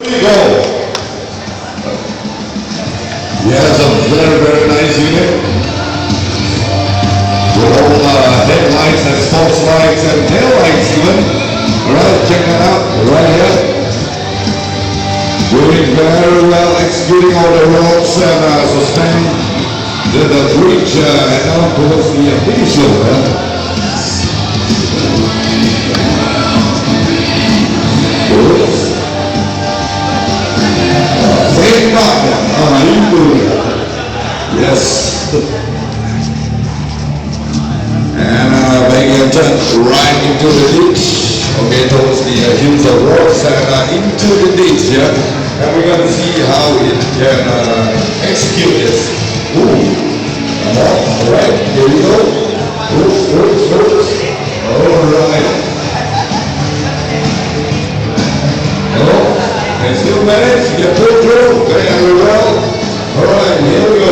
Go. Yes, a very nice unit. With all headlights and sports lights and tail lights even. Alright, check that out right here. Doing very well, executing all the ropes and sustaining the bridge and now towards the official. Yes. And making a turn right into the ditch. Okay, towards the hills of rocks and into the ditch, yeah. And we're going to see how it can execute this. Alright, here we go. Alright. And still manage to get pulled through very well. Alright, here we go.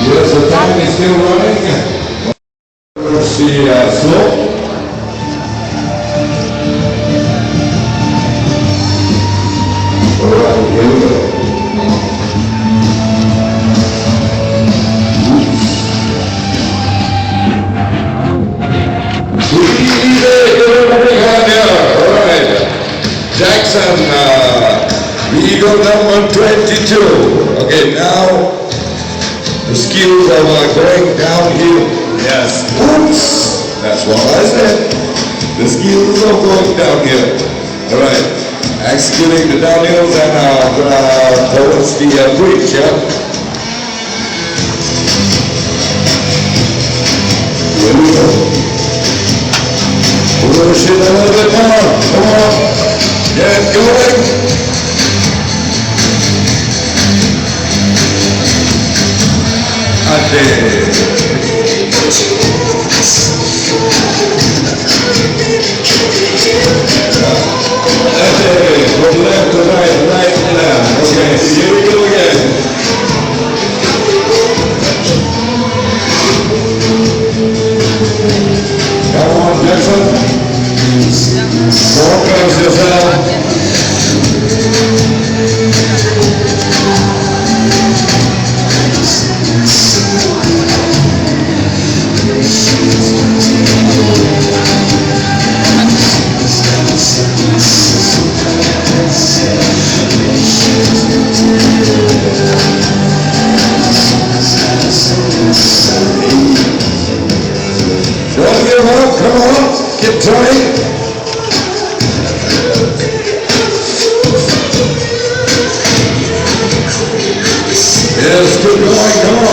Yes, the time is still running. Let's see, slow. Alright, here we go. Alright. Jackson, Eagle number 22. Okay, now the skills of going downhill. Yes. Oops. That's what I said. The skills of going downhill. Alright. Executing the downhills and towards the bridge, yeah? Here we go. Push it a little bit more. Come on. Get going. From left to right, right to left. Okay, here we go again. Come on, Jackson. Focus yourself. Don't give up, come on, keep trying. Yes, keep going, come on.